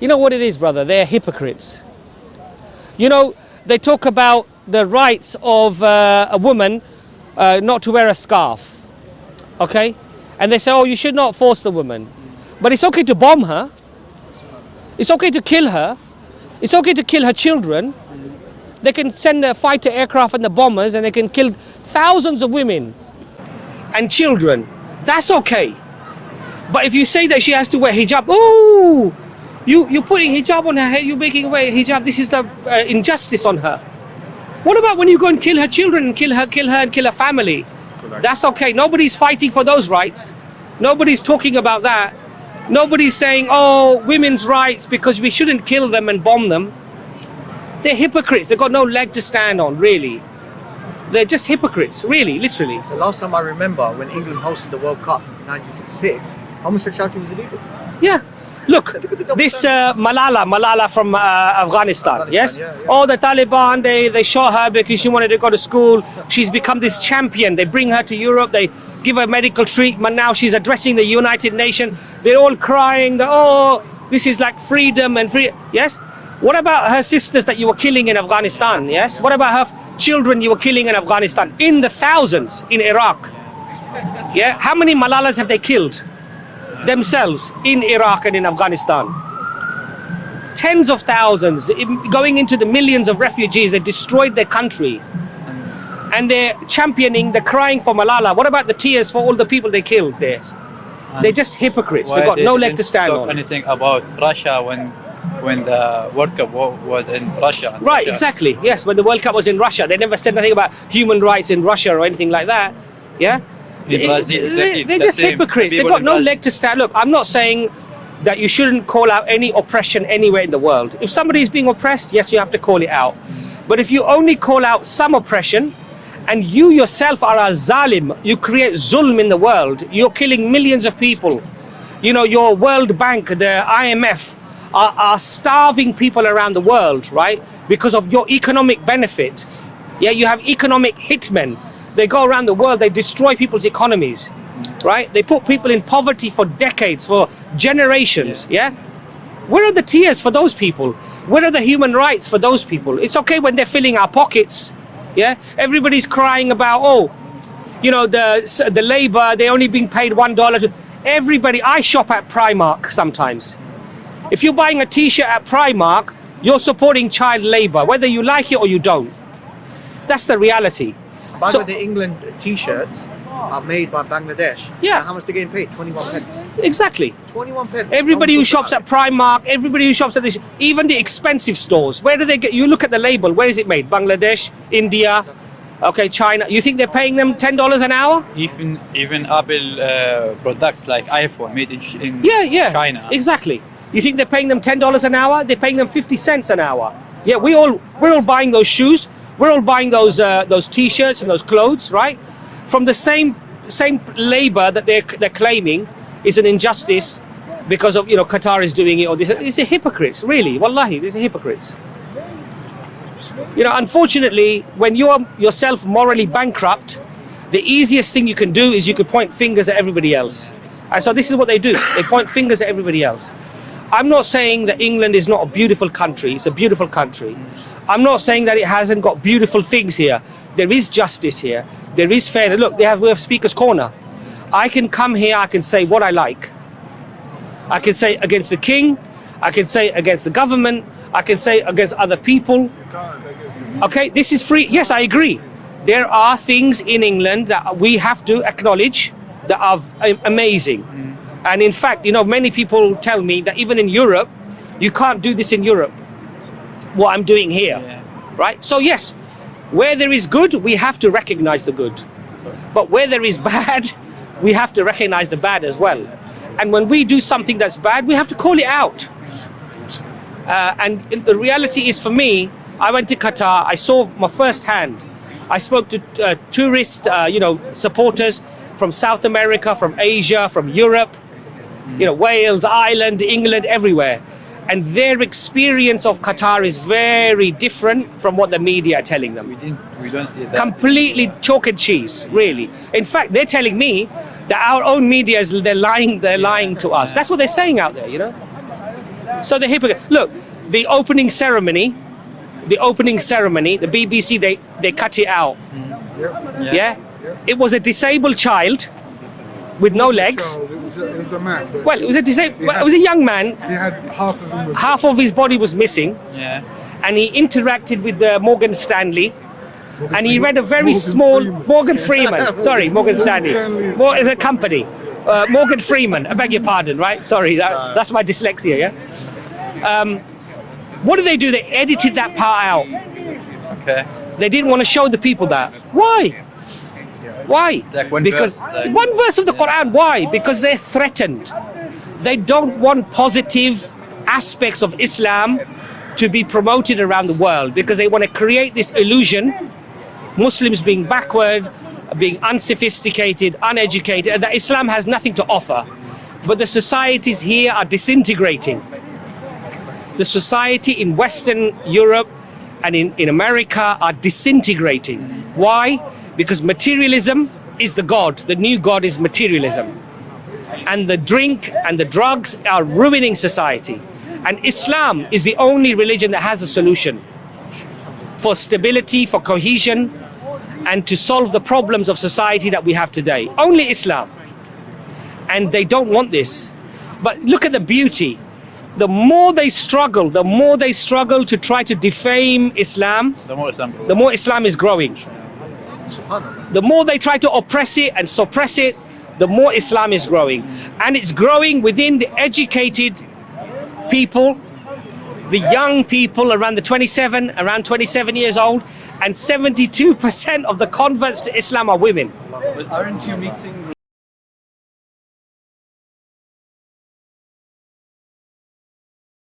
You know what it is, brother? They're hypocrites. You know, they talk about the rights of a woman not to wear a scarf, okay? And they say, oh, you should not force the woman. But it's okay to bomb her. It's okay to kill her. It's okay to kill her children. They can send the fighter aircraft and the bombers and they can kill thousands of women and children. That's okay. But if you say that she has to wear hijab, oh, you're putting hijab on her head, you're making her wear hijab, this is the injustice on her. What about when you go and kill her children and kill her and kill her family? Correct. That's okay. Nobody's fighting for those rights. Nobody's talking about that. Nobody's saying, oh, women's rights because we shouldn't kill them and bomb them. They're hypocrites. They've got no leg to stand on, really. They're just hypocrites, really, literally. The last time I remember when England hosted the World Cup in 1966, homosexuality was illegal. Yeah. Look, this Malala from Afghanistan, yes? Yeah. Oh, the Taliban, they shot her because she wanted to go to school. She's become this champion. They bring her to Europe. They give her medical treatment. Now she's addressing the United Nations. They're all crying, oh, this is like freedom and free. Yes? What about her sisters that you were killing in Afghanistan? Yes. What about her children you were killing in Afghanistan? In the thousands in Iraq. Yeah. How many Malalas have they killed themselves in Iraq and in Afghanistan? Tens of thousands, going into the millions of refugees. They destroyed their country. And they're championing, they're crying for Malala. What about the tears for all the people they killed there? They're just hypocrites. They've got no leg to stand on. Anything about Russia when the World Cup was in Russia. Right, exactly. Yes, when the World Cup was in Russia, they never said anything about human rights in Russia or anything like that. Yeah, they're just hypocrites. They've got no leg to stand. Look, I'm not saying that you shouldn't call out any oppression anywhere in the world. If somebody is being oppressed, yes, you have to call it out. But if you only call out some oppression, and you yourself are a zalim, you create zulm in the world, you're killing millions of people. You know, your World Bank, the IMF, are starving people around the world, right? Because of your economic benefit. Yeah, you have economic hitmen. They go around the world, they destroy people's economies, right? They put people in poverty for decades, for generations, yeah? Where are the tears for those people? Where are the human rights for those people? It's okay when they're filling our pockets, yeah? Everybody's crying about, oh, you know, the labor, they're only being paid $1. Everybody, I shop at Primark sometimes. If you're buying a t-shirt at Primark, you're supporting child labor, whether you like it or you don't. That's the reality. By the way, the England t-shirts are made by Bangladesh. Yeah. And how much they're getting paid? 21 pence. Exactly. 21 pence. Everybody who shops at Primark, everybody who shops at this, even the expensive stores, where do they get, you look at the label, where is it made? Bangladesh, India, okay, China. You think they're paying them $10 an hour? Even Apple products like iPhone made in China. Exactly. You think they're paying them $10 an hour? They're paying them 50 cents an hour. Yeah, we're all buying those shoes. We're all buying those t-shirts and those clothes, right? From the same labor that they're claiming is an injustice because of, you know, Qatar is doing it or this. It's a hypocrites, really. Wallahi, these are hypocrites. You know, unfortunately, when you're yourself morally bankrupt, the easiest thing you can do is you could point fingers at everybody else. And so this is what they do. They point fingers at everybody else. I'm not saying that England is not a beautiful country. It's a beautiful country. I'm not saying that it hasn't got beautiful things here. There is justice here. There is fairness. Look, we have Speaker's Corner. I can come here, I can say what I like. I can say against the king. I can say against the government. I can say against other people. Okay, this is free. Yes, I agree. There are things in England that we have to acknowledge that are amazing. And in fact, you know, many people tell me that even in Europe, you can't do this in Europe, what I'm doing here, right? So yes, where there is good, we have to recognize the good. But where there is bad, we have to recognize the bad as well. And when we do something that's bad, we have to call it out. And the reality is, for me, I went to Qatar, I saw my first hand. I spoke to tourist, supporters from South America, from Asia, from Europe, you know, Wales, Ireland, England, everywhere. And their experience of Qatar is very different from what the media are telling them. We don't see that. Completely chalk and cheese, really. In fact, they're telling me that our own media they're lying to us. That's what they're saying out there, you know. So the hypocrite. Look, the opening ceremony, the BBC they cut it out. Yeah. It was a disabled child with no legs. Child, it was a man. But Well, it was a young man. he had half of him was Half of his body was missing, Yeah. and he interacted with Morgan Stanley, and he read a very Morgan small Freeman. Morgan Freeman. Sorry, Morgan Stanley. Stanley is- It's a company. Morgan Freeman. I beg your pardon. Right? Sorry, that's my dyslexia. Yeah. What did they do? They edited that part out. Okay. They didn't want to show the people that. Why? Why? Like one because verse, like- one verse of the Quran. Why? Because they're threatened. They don't want positive aspects of Islam to be promoted around the world because they want to create this illusion, Muslims being backward, being unsophisticated, uneducated, and that Islam has nothing to offer. But the societies here are disintegrating. The society in Western Europe and in America are disintegrating. Why? Because materialism is the God. The new God is materialism. And the drink and the drugs are ruining society. And Islam is the only religion that has a solution for stability, for cohesion, and to solve the problems of society that we have today. Only Islam. And they don't want this. But look at the beauty. The more they struggle to try to defame Islam, The more Islam grows. the more Islam is growing. Subhanallah. The more they try to oppress it and suppress it, the more Islam is growing. And it's growing within the educated people, the young people around 27 years old, and 72% of the converts to Islam are women. But aren't you mixing